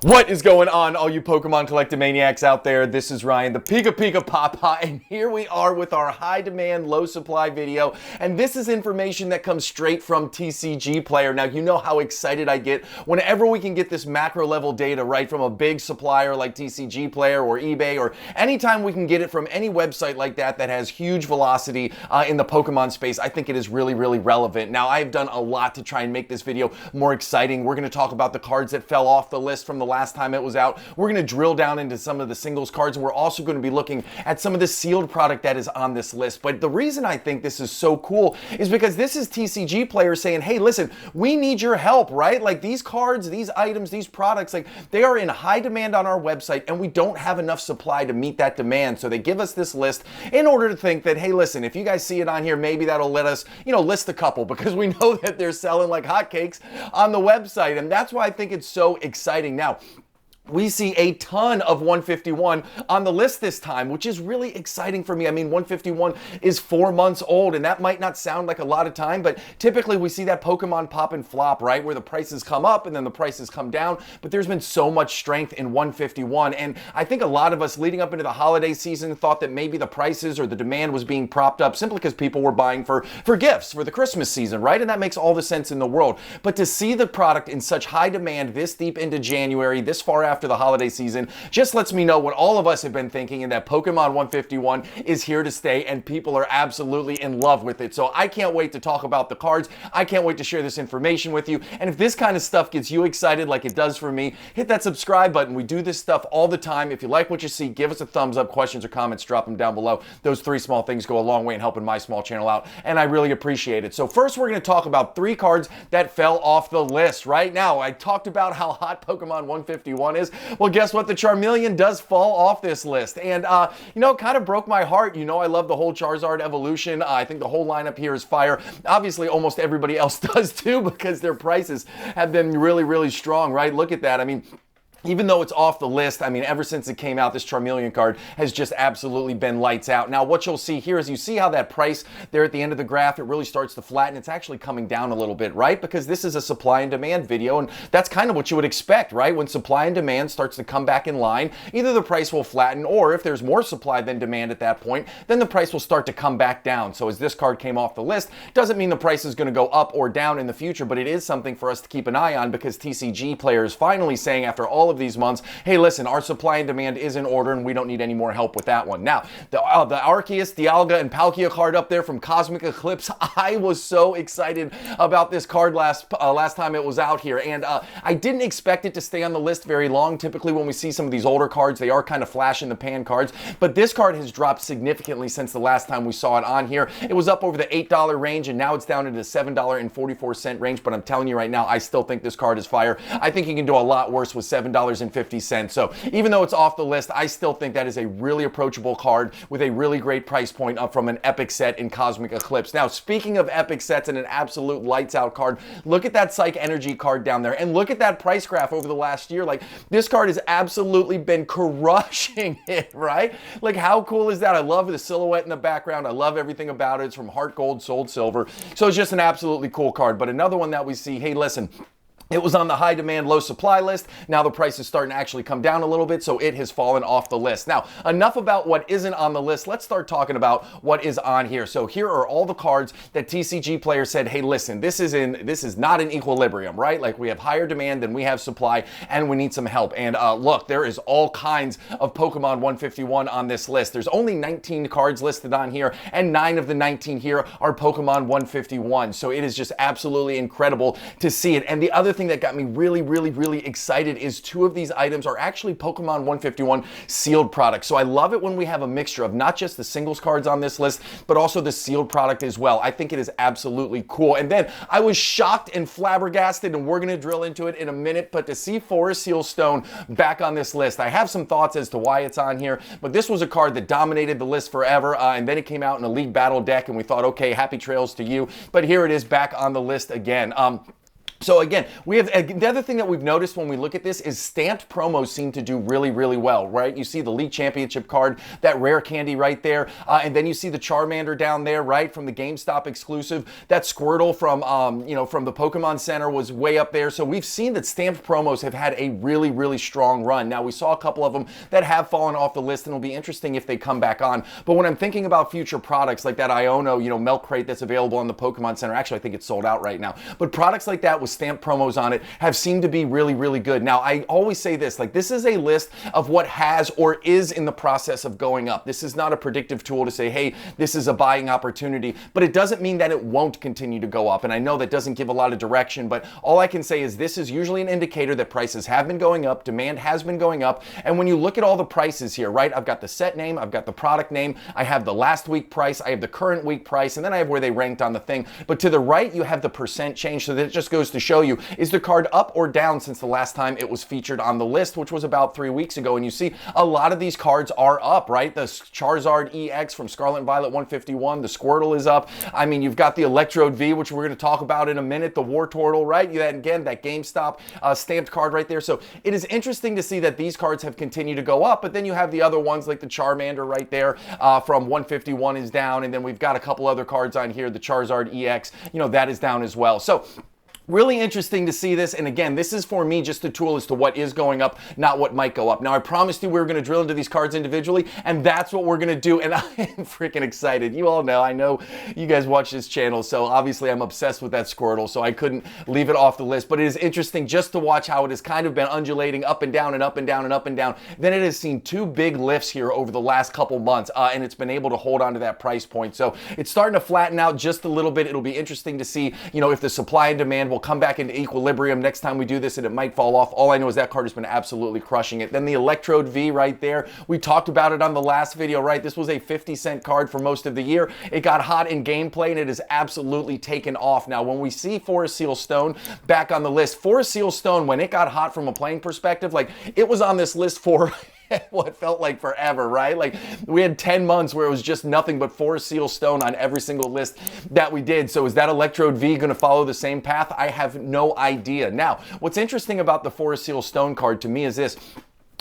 What is going on, all you Pokemon collectomaniacs out there? This is Ryan, the PikaPikaPaPa, and here we are with our high demand, low supply video. And this is information that comes straight from TCG Player. Now, you know how excited I get whenever we can get this macro level data, right, from a big supplier like TCG Player or eBay, or anytime we can get it from any website like that that has huge velocity in the Pokemon space. I think it is really, really relevant. Now, I've done a lot to try and make this video more exciting. We're going to talk about the cards that fell off the list from the last time it was out. We're going to drill down into some of the singles cards, and we're also going to be looking at some of the sealed product that is on this list. But the reason I think this is so cool is because this is TCG Player saying, hey, listen, we need your help, right? Like, these cards, these items, these products, like, they are in high demand on our website, and we don't have enough supply to meet that demand. So they give us this list in order to think that, hey, listen, if you guys see it on here, maybe that'll let us, list a couple, because we know that they're selling like hotcakes on the website. And that's why I think it's so exciting. Now, we see a ton of 151 on the list this time, which is really exciting for me. I mean, 151 is 4 months old, and that might not sound like a lot of time, but typically we see that Pokemon pop and flop, right? Where the prices come up and then the prices come down, but there's been so much strength in 151. And I think a lot of us leading up into the holiday season thought that maybe the prices or the demand was being propped up simply because people were buying for gifts for the Christmas season, right? And that makes all the sense in the world. But to see the product in such high demand this deep into January, this far after the holiday season, just lets me know what all of us have been thinking, and that Pokemon 151 is here to stay, and people are absolutely in love with it. So I can't wait to talk about the cards. I can't wait to share this information with you. And if this kind of stuff gets you excited like it does for me, hit that subscribe button. We do this stuff all the time. If you like what you see, give us a thumbs up. Questions or comments, drop them down below. Those 3 small things go a long way in helping my small channel out, and I really appreciate it. So first, we're going to talk about 3 cards that fell off the list right now. I talked about how hot Pokemon 151 is. Well, guess what? The Charmeleon does fall off this list. And, kind of broke my heart. I love the whole Charizard evolution. I think the whole lineup here is fire. Obviously, almost everybody else does too, because their prices have been really, really strong, right? Look at that. I mean, even though it's off the list, I mean, ever since it came out, this Charmeleon card has just absolutely been lights out. Now, what you'll see here is you see how that price there at the end of the graph, it really starts to flatten. It's actually coming down a little bit, right? Because this is a supply and demand video, and that's kind of what you would expect, right? When supply and demand starts to come back in line, either the price will flatten, or if there's more supply than demand at that point, then the price will start to come back down. So as this card came off the list, doesn't mean the price is going to go up or down in the future, but it is something for us to keep an eye on, because TCG Player is finally saying, after all of these months, hey, listen, our supply and demand is in order, and we don't need any more help with that one. Now, the Arceus, Dialga, and Palkia card up there from Cosmic Eclipse, I was so excited about this card last time it was out here, and I didn't expect it to stay on the list very long. Typically, when we see some of these older cards, they are kind of flash in the pan cards, but this card has dropped significantly since the last time we saw it on here. It was up over the $8 range, and now it's down into the $7.44 range, but I'm telling you right now, I still think this card is fire. I think you can do a lot worse with $7.50. So even though it's off the list, I still think that is a really approachable card with a really great price point up from an epic set in Cosmic Eclipse. Now, speaking of epic sets and an absolute lights out card, look at that Psych Energy card down there, and look at that price graph over the last year. Like, this card has absolutely been crushing it, right? Like, how cool is that? I love the silhouette in the background. I love everything about it. It's from Heart Gold, Soul Silver. So it's just an absolutely cool card. But another one that we see, hey, listen, it was on the high demand, low supply list. Now the price is starting to actually come down a little bit, so it has fallen off the list. Now, enough about what isn't on the list. Let's start talking about what is on here. So here are all the cards that TCG Player said, hey, listen, this is not an equilibrium, right? Like, we have higher demand than we have supply, and we need some help. And look, there is all kinds of Pokemon 151 on this list. There's only 19 cards listed on here, and 9 of the 19 here are Pokemon 151. So it is just absolutely incredible to see it. And the other thing that got me really, really, really excited is 2 of these items are actually Pokemon 151 sealed products. So I love it when we have a mixture of not just the singles cards on this list, but also the sealed product as well. I think it is absolutely cool. And then I was shocked and flabbergasted, and we're going to drill into it in a minute, but to see Forest Seal Stone back on this list, I have some thoughts as to why it's on here, but this was a card that dominated the list forever, and then it came out in a League Battle deck, and we thought, okay, happy trails to you, but here it is back on the list again. So again, we have the other thing that we've noticed when we look at this is stamped promos seem to do really, really well, right? You see the League Championship card, that rare candy right there, and then you see the Charmander down there, right, from the GameStop exclusive. That Squirtle from, from the Pokemon Center was way up there. So we've seen that stamped promos have had a really, really strong run. Now we saw a couple of them that have fallen off the list, and it'll be interesting if they come back on. But when I'm thinking about future products like that Iono, Milk Crate that's available on the Pokemon Center, actually I think it's sold out right now. But products like that with stamped promos on it have seemed to be really, really good. Now, I always say this, like this is a list of what has or is in the process of going up. This is not a predictive tool to say, hey, this is a buying opportunity, but it doesn't mean that it won't continue to go up. And I know that doesn't give a lot of direction, but all I can say is this is usually an indicator that prices have been going up, demand has been going up. And when you look at all the prices here, right, I've got the set name, I've got the product name, I have the last week price, I have the current week price, and then I have where they ranked on the thing. But to the right, you have the percent change, so that it just goes to show you, is the card up or down since the last time it was featured on the list, which was about 3 weeks ago. And you see a lot of these cards are up, right? The Charizard EX from Scarlet and Violet 151, the Squirtle is up. I mean, you've got the Electrode V, which we're going to talk about in a minute, the War Turtle, right? You had, again, that GameStop stamped card right there. So it is interesting to see that these cards have continued to go up, but then you have the other ones like the Charmander right there from 151 is down, and then we've got a couple other cards on here, the Charizard EX, that is down as well. So really interesting to see this, and again, this is for me just a tool as to what is going up, not what might go up. Now, I promised you we were going to drill into these cards individually, and that's what we're going to do, and I am freaking excited. You all know, I know you guys watch this channel, so obviously I'm obsessed with that Squirtle, so I couldn't leave it off the list, but it is interesting just to watch how it has kind of been undulating up and down and up and down and up and down. Then it has seen two big lifts here over the last couple months, and it's been able to hold on to that price point. So it's starting to flatten out just a little bit. It'll be interesting to see, if the supply and demand will come back into equilibrium next time we do this, and it might fall off. All I know is that card has been absolutely crushing it. Then the Electrode V right there, we talked about it on the last video, right? This was a 50-cent card for most of the year. It got hot in gameplay, and it has absolutely taken off. Now, when we see Forest Seal Stone back on the list, Forest Seal Stone, when it got hot from a playing perspective, like it was on this list for what felt like forever, right? Like we had 10 months where it was just nothing but Forest Seal Stone on every single list that we did. So is that Electrode V going to follow the same path? I have no idea. Now, what's interesting about the Forest Seal Stone card to me is this.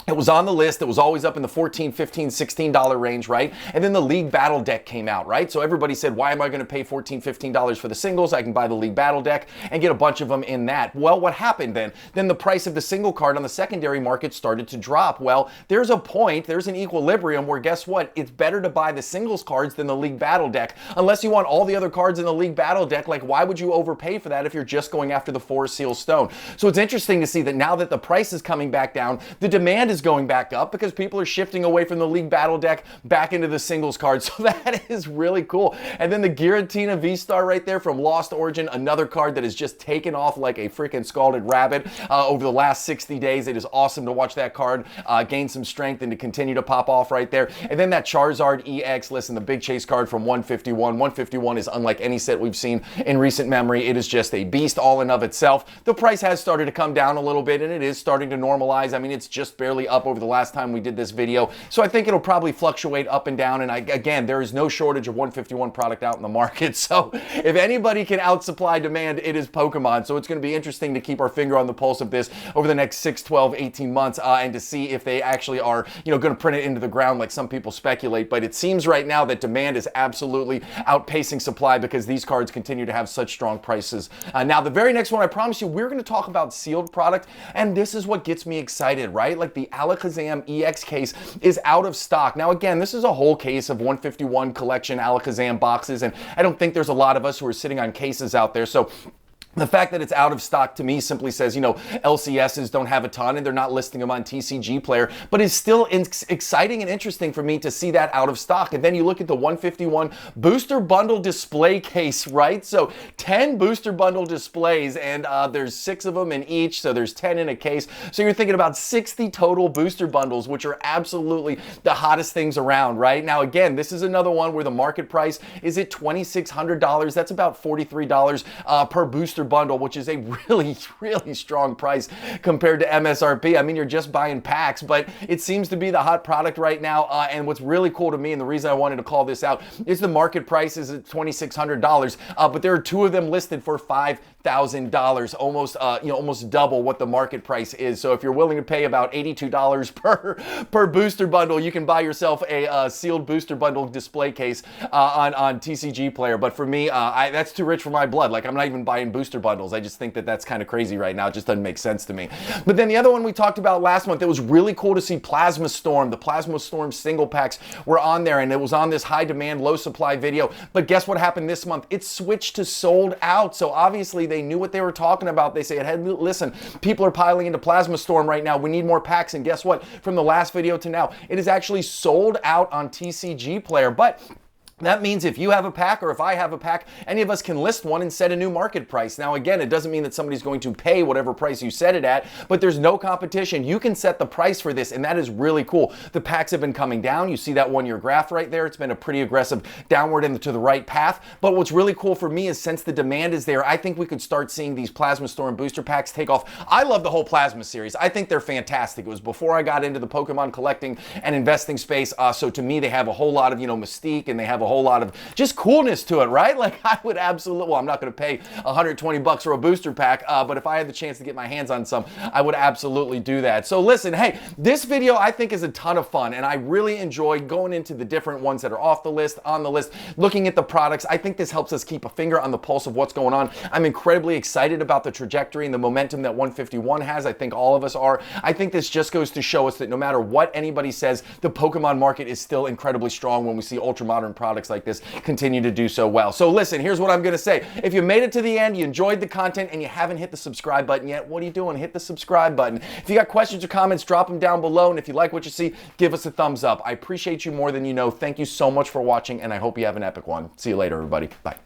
It was on the list. It was always up in the $14, $15, $16 range, right? And then the League Battle deck came out, right? So everybody said, why am I going to pay $14, $15 for the singles? I can buy the League Battle deck and get a bunch of them in that. Well, what happened then? Then the price of the single card on the secondary market started to drop. Well, there's a point, there's an equilibrium where guess what? It's better to buy the singles cards than the League Battle deck. Unless you want all the other cards in the League Battle deck, like why would you overpay for that if you're just going after the Forest Seal Stone? So it's interesting to see that now that the price is coming back down, the demand is going back up because people are shifting away from the League Battle deck back into the singles card. So that is really cool. And then the Giratina V-Star right there from Lost Origin, another card that has just taken off like a freaking scalded rabbit over the last 60 days. It is awesome to watch that card gain some strength and to continue to pop off right there. And then that Charizard EX, listen, the big chase card from 151. 151 is unlike any set we've seen in recent memory. It is just a beast all in of itself. The price has started to come down a little bit, and it is starting to normalize. I mean, it's just barely up over the last time we did this video. So I think it'll probably fluctuate up and down. And again, there is no shortage of 151 product out in the market. So if anybody can outsupply demand, it is Pokemon. So it's going to be interesting to keep our finger on the pulse of this over the next 6, 12, 18 months and to see if they actually are, going to print it into the ground like some people speculate. But it seems right now that demand is absolutely outpacing supply because these cards continue to have such strong prices. Now, the very next one, I promise you, we're going to talk about sealed product. And this is what gets me excited, right? Like the Alakazam EX case is out of stock. Now, again, this is a whole case of 151 collection Alakazam boxes, and I don't think there's a lot of us who are sitting on cases out there. So the fact that it's out of stock to me simply says, LCSs don't have a ton and they're not listing them on TCG Player, but it's still exciting and interesting for me to see that out of stock. And then you look at the 151 booster bundle display case, right? So 10 booster bundle displays, and there's 6 of them in each, so there's 10 in a case. So you're thinking about 60 total booster bundles, which are absolutely the hottest things around, right? Now, again, this is another one where the market price is at $2,600. That's about $43 per booster bundle, which is a really, really strong price compared to MSRP. I mean, you're just buying packs, but it seems to be the hot product right now. And what's really cool to me, and the reason I wanted to call this out, is the market price is at $2,600, but there are 2 of them listed for $5,000. $100,000, almost almost double what the market price is. So if you're willing to pay about $82 per booster bundle, you can buy yourself a sealed booster bundle display case on TCG Player. But for me, that's too rich for my blood. Like, I'm not even buying booster bundles. I just think that that's kind of crazy right now. It just doesn't make sense to me. But then the other one we talked about last month, it was really cool to see Plasma Storm. The Plasma Storm single packs were on there, and it was on this high demand, low supply video. But guess what happened this month? It switched to sold out. So obviously they knew what they were talking about. They said, hey, listen, people are piling into Plasma Storm right now. We need more packs. And guess what? From the last video to now, it is actually sold out on TCG Player. But that means if you have a pack or if I have a pack, any of us can list one and set a new market price. Now, again, it doesn't mean that somebody's going to pay whatever price you set it at, but there's no competition. You can set the price for this, and that is really cool. The packs have been coming down. You see that one-year graph right there. It's been a pretty aggressive downward and to the right path. But what's really cool for me is since the demand is there, I think we could start seeing these Plasma Storm booster packs take off. I love the whole Plasma series. I think they're fantastic. It was before I got into the Pokemon collecting and investing space. So to me, they have a whole lot of, mystique, and they have a whole lot of just coolness to it, right? Like, I would absolutely, well, I'm not going to pay $120 for a booster pack, but if I had the chance to get my hands on some, I would absolutely do that. So listen, hey, this video I think is a ton of fun, and I really enjoy going into the different ones that are off the list, on the list, looking at the products. I think this helps us keep a finger on the pulse of what's going on. I'm incredibly excited about the trajectory and the momentum that 151 has. I think all of us are. I think this just goes to show us that no matter what anybody says, the Pokemon market is still incredibly strong when we see ultra modern products like this continue to do so well. So listen, here's what I'm going to say. If you made it to the end, you enjoyed the content, and you haven't hit the subscribe button yet, what are you doing? Hit the subscribe button. If you got questions or comments, drop them down below, and if you like what you see, give us a thumbs up. I appreciate you more than you know. Thank you so much for watching, and I hope you have an epic one. See you later, everybody. Bye.